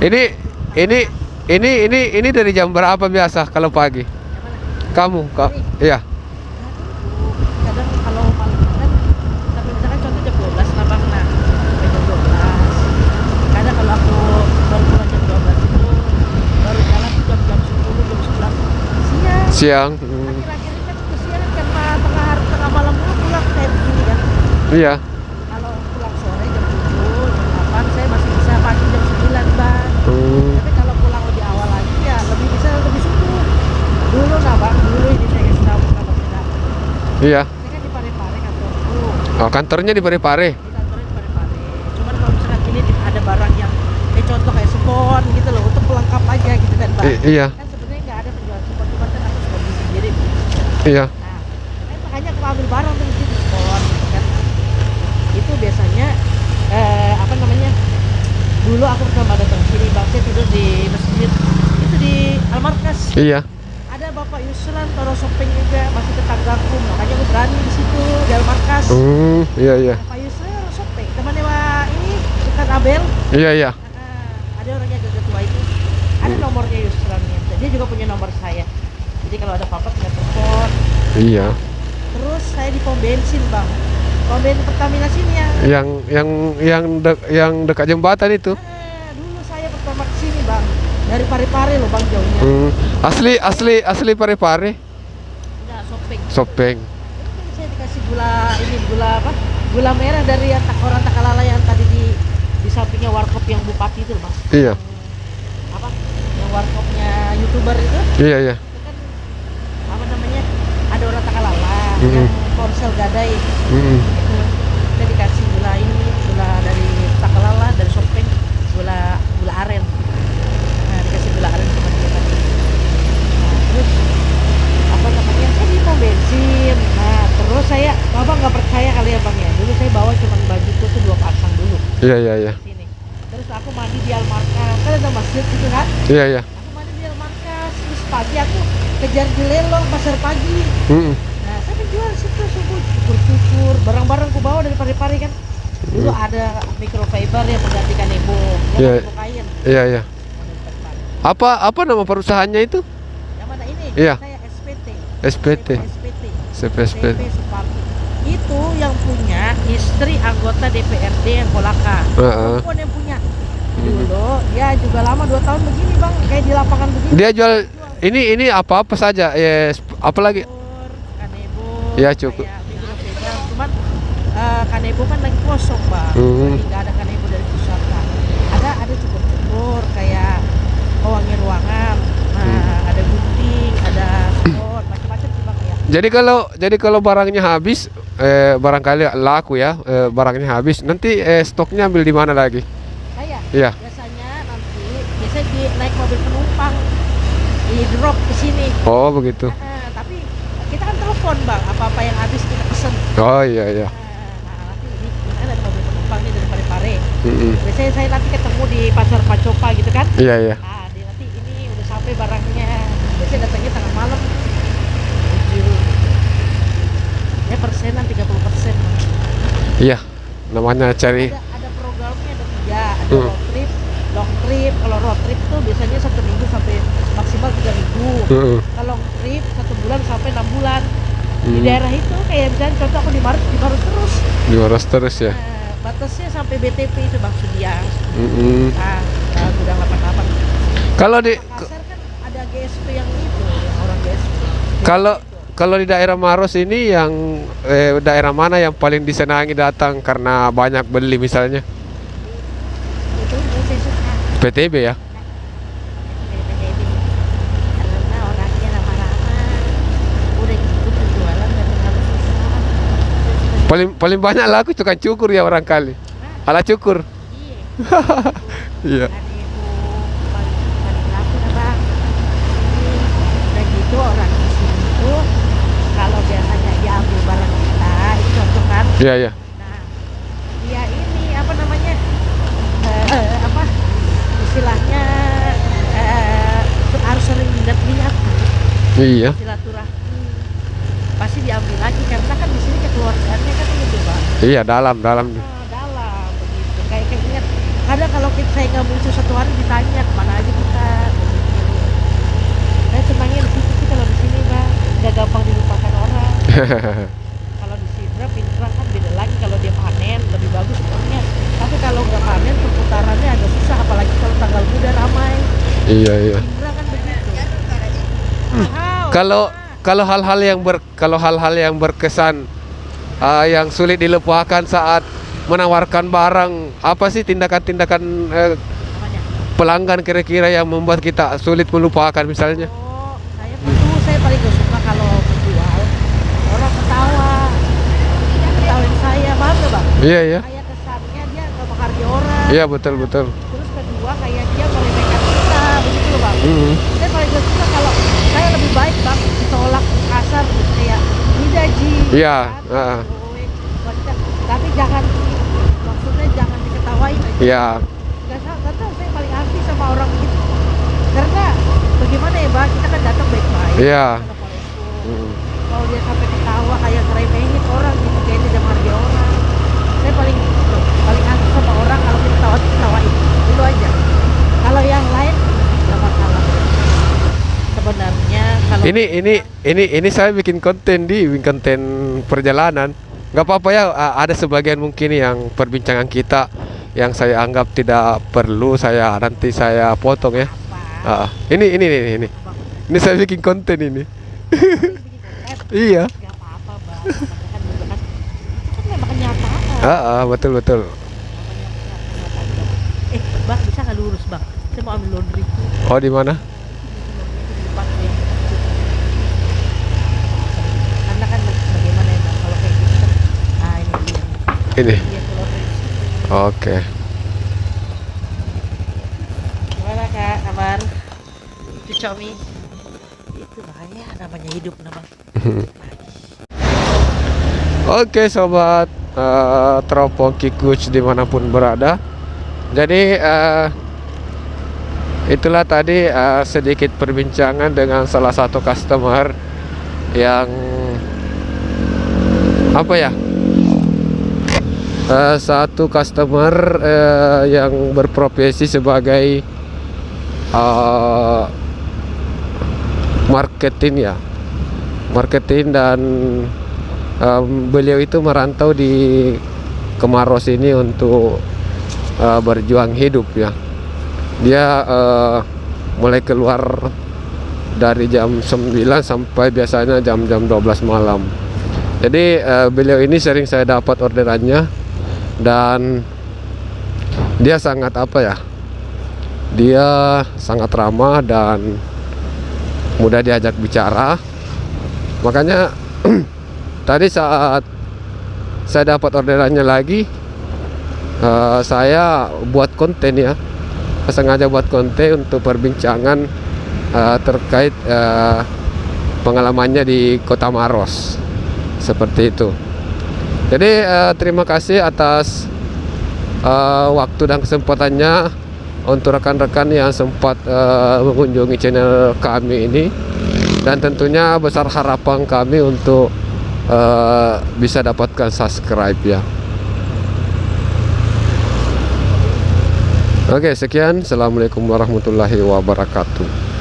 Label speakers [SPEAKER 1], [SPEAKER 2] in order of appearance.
[SPEAKER 1] Ini ini dari jam berapa biasa kalau pagi? Kamu, Kak? Iya.
[SPEAKER 2] Kadang kalau malam kan, tapi misalkan contoh jam 12 lah bang, nah sampai jam 12. Kadang kalau aku baru pulang jam 12 itu baru jalan tuh jam 10, jam 11 siang.
[SPEAKER 1] Siang.
[SPEAKER 2] Akhir-akhir ini kan kesian karena tengah malam pulang kayak begini kan.
[SPEAKER 1] Iya.
[SPEAKER 2] Kalau pulang sore jam 7, jam 8 saya masih bisa pagi jam 9 bang. Tapi kalau pulang lebih awal lagi ya lebih bisa lebih subuh. Dulu nah bang, dulu ini saya kasih tahu kabar tidak.
[SPEAKER 1] Iya.
[SPEAKER 2] Saya kan di Parepare kantorku.
[SPEAKER 1] Oh, kantornya di Parepare.
[SPEAKER 2] Di kantornya di Parepare. Cuman kalau misalkan ini ada barang yang contoh kayak spon gitu loh, untuk pelengkap aja gitu kan bang.
[SPEAKER 1] Iya.
[SPEAKER 2] Kan sebenarnya nggak ada penjual spon, cuma kan aku suka beli sendiri.
[SPEAKER 1] Iya.
[SPEAKER 2] Nah, makanya aku ambil barang dari situ spon gitu kan. Itu biasanya apa namanya? Dulu aku pernah datang sini bang, saya tidur di masjid itu di Al-Markas.
[SPEAKER 1] Iya.
[SPEAKER 2] Ada Bapak Yusran Toro Sopeng juga, masih tetanggaku, makanya aku berani di situ di Al-Markas.
[SPEAKER 1] Iya iya.
[SPEAKER 2] Pak Yusran Toro Sopeng, temannya Wak ini dekat Abel.
[SPEAKER 1] Iya iya.
[SPEAKER 2] Ada orangnya agak tua itu. Ada nomornya Yusrannya. Dia juga punya nomor saya. Jadi kalau ada apa-apa tinggal telepon.
[SPEAKER 1] Iya.
[SPEAKER 2] Terus saya di pom bensin bang. Pom bensin Pertamina sini
[SPEAKER 1] Yang dekat jembatan itu.
[SPEAKER 2] dulu saya pertama kesini bang. Dari Parepare loh bang jauhnya.
[SPEAKER 1] Asli Parepare.
[SPEAKER 2] Enggak, Sopeng.
[SPEAKER 1] Sopeng.
[SPEAKER 2] Ini saya dikasih gula apa? Gula merah dari orang Takalala yang tadi di sampingnya warkop yang Bupati itu loh, Mas.
[SPEAKER 1] Iya.
[SPEAKER 2] Apa? Yang warkopnya YouTuber itu.
[SPEAKER 1] Iya iya.
[SPEAKER 2] Itu kan apa namanya? Ada orang Takalala yang ponsel gadai. Itu saya dikasih gula ini, gula dari Takalala, dari Sopeng, gula aren. Nah, dikasih gula aren sama dia tadi. Nah, terus apa namanya? Saya di pom bensin. Nah, terus saya, abang nggak percaya kali ya bang ya. Dulu saya bawa cuma bajuku tuh 2 pasang dulu.
[SPEAKER 1] Iya iya iya.
[SPEAKER 2] Sini. Terus aku mandi di Al-Markas. Kan ada masjid gitu kan?
[SPEAKER 1] Iya iya.
[SPEAKER 2] Aku mandi di Al-Markas. Terus pagi aku kejar di Lelong pasar pagi. Nah, saya penjual situ subuh cukur-cukur. Barang-barang ku bawa dari Parepare kan. Dulu ada microfiber yang menggantikan Nebo.
[SPEAKER 1] Iya.
[SPEAKER 2] Kain.
[SPEAKER 1] Iya iya. Apa nama perusahaannya itu?
[SPEAKER 2] Yang mana ini?
[SPEAKER 1] Iya.
[SPEAKER 2] Saya SPT.
[SPEAKER 1] SPT.
[SPEAKER 2] SPT.
[SPEAKER 1] SPT.
[SPEAKER 2] TP Suparti. Itu yang punya istri anggota DPRD yang Kolaka. Perempuan yang punya. Dulu dia juga lama 2 tahun begini bang, kayak di lapangan begini.
[SPEAKER 1] Dia jual ini apa saja. Apalagi?
[SPEAKER 2] Kanebo.
[SPEAKER 1] Ya cukup.
[SPEAKER 2] Cuman Kanebo kan lagi kosong bang. Jadi nggak ada Kanebo dari pusat kan. Ada cukur kayak pewangi ruangan. Nah, ada gunting, ada spot, macam-macam sih bang ya.
[SPEAKER 1] Jadi kalau barangnya habis, barangkali laku ya, barangnya habis, nanti stoknya ambil di mana lagi?
[SPEAKER 2] Saya
[SPEAKER 1] Iya.
[SPEAKER 2] biasanya naik mobil penumpang, di drop ke sini.
[SPEAKER 1] Oh begitu.
[SPEAKER 2] Tapi kita kan telepon bang, apa-apa yang habis kita pesen.
[SPEAKER 1] Oh iya iya.
[SPEAKER 2] Nah, nanti misalnya ada mobil penumpang nih dari Parepare. Biasanya saya nanti ketemu di pasar Pacopa gitu kan.
[SPEAKER 1] Iya iya.
[SPEAKER 2] Nah, nanti ini udah sampai barangnya. Biasanya datangnya tengah malam. Ya persenan 30%.
[SPEAKER 1] Iya. Namanya cari.
[SPEAKER 2] Ada programnya ada 3, ada road trip, long trip. Kalau road trip tuh biasanya 1 minggu sampai maksimal 3 minggu. Kalau long trip 1 bulan sampai 6 bulan. Di daerah itu kayak misalnya contoh aku di Maros terus.
[SPEAKER 1] Di Maros terus ya.
[SPEAKER 2] Batasnya sampai BTP itu Bang Sudiang. Gudang 88.
[SPEAKER 1] Kalau di
[SPEAKER 2] Makassar kan ada GSP yang itu, yang orang GSP.
[SPEAKER 1] Kalau di daerah Maros ini yang daerah mana yang paling disenangi datang karena banyak beli misalnya?
[SPEAKER 2] Itu saya suka.
[SPEAKER 1] PTB ya.
[SPEAKER 2] PTB. Karena orangnya ramah-ramah. Udah gitu jualan dan harus susah.
[SPEAKER 1] Paling banyak laku tukang cukur ya orang kali. Ala cukur.
[SPEAKER 2] Iya.
[SPEAKER 1] Iya.
[SPEAKER 2] Paling laku ya bang. Dan gitu orang di sini tuh kalau biasanya diambil barang kita, itu contoh kan.
[SPEAKER 1] Iya iya.
[SPEAKER 2] Nah, dia ini apa namanya? Apa istilahnya harus sering lihat.
[SPEAKER 1] Iya.
[SPEAKER 2] Silaturahmi pasti diambil lagi karena kan di sini kekeluargaannya kan itu bang.
[SPEAKER 1] Iya dalam.
[SPEAKER 2] Dalam begitu kayak ingat. Kadang kalau saya nggak muncul satu hari ditanya kemana aja kita. Saya senangnya di situ sih kalau di sini bang, nggak gampang dilupakan orang. Kalau di Sidra, Pintra kan beda lagi, kalau dia panen lebih bagus uangnya. Tapi kalau nggak panen perputarannya agak susah, apalagi kalau tanggal muda ramai.
[SPEAKER 1] Iya, iya.
[SPEAKER 2] Sidra kan begitu. Wow,
[SPEAKER 1] Kalau hal-hal yang berkesan yang sulit dilupakan saat menawarkan barang, apa sih tindakan-tindakan
[SPEAKER 2] namanya.
[SPEAKER 1] pelanggan kira-kira yang membuat kita sulit melupakan misalnya?
[SPEAKER 2] Oh, saya paling gak suka kalau menjual orang ketawain saya, paham gak bang?
[SPEAKER 1] Iya, iya.
[SPEAKER 2] Kayak kesannya dia gak menghargai orang.
[SPEAKER 1] Iya, betul, betul.
[SPEAKER 2] Terus kedua kayak dia meremehkan kita, begitu loh bang.
[SPEAKER 1] Mm.
[SPEAKER 2] Saya paling gak suka kalau saya lebih baik bang ditolak kasar kayak tidak ji.
[SPEAKER 1] Iya,
[SPEAKER 2] Tapi jangan, maksudnya jangan diketawain aja.
[SPEAKER 1] Iya.
[SPEAKER 2] Gak tahu, saya paling anti sama orang gitu. Karena bagaimana ya bang, kita kan datang baik-baik.
[SPEAKER 1] Iya.
[SPEAKER 2] Assalamualaikum.
[SPEAKER 1] Mm.
[SPEAKER 2] Kalau dia sampai ketawa kayak ngeremehin orang gitu, kayak dia udah menghargai orang. Saya paling anti sama orang kalau kita ketawain dulu aja. Kalau yang lain nggak masalah. Sebenarnya kalau
[SPEAKER 1] Ini saya bikin konten perjalanan. Nggak apa-apa ya, ada sebagian mungkin yang perbincangan kita yang saya anggap tidak perlu, nanti saya potong ya.
[SPEAKER 2] apa
[SPEAKER 1] Ini saya bikin konten ini. Iya.
[SPEAKER 2] nggak apa-apa bang, itu kan memang kenyataan.
[SPEAKER 1] Betul, betul.
[SPEAKER 2] Bang bisa nggak lurus bang? Saya mau ambil laundry.
[SPEAKER 1] Oh, di mana?
[SPEAKER 2] Karena kan bagaimana ya bang, kalau kayak gitu kan, ini dia.
[SPEAKER 1] Ini.
[SPEAKER 2] Dia ke laundry.
[SPEAKER 1] Oke.
[SPEAKER 2] Gimana kak, kabar? Cucomi. Itu bahaya namanya hidup bang.
[SPEAKER 1] Oke sobat Teropong Kikuch dimanapun berada. Jadi itulah tadi sedikit perbincangan dengan salah satu customer yang apa ya, satu customer yang berprofesi sebagai marketing dan beliau itu merantau di Kemaros ini untuk berjuang hidup ya. Dia mulai keluar dari jam 9 sampai biasanya jam-jam 12 malam. Jadi beliau ini sering saya dapat orderannya, dan dia sangat dia sangat ramah dan mudah diajak bicara. Makanya tadi saat saya dapat orderannya lagi, saya buat konten ya, sengaja buat konten untuk perbincangan terkait pengalamannya di Kota Maros, seperti itu. Jadi terima kasih atas waktu dan kesempatannya untuk rekan-rekan yang sempat mengunjungi channel kami ini, dan tentunya besar harapan kami untuk bisa dapatkan subscribe ya. Oke, sekian. Assalamualaikum warahmatullahi wabarakatuh.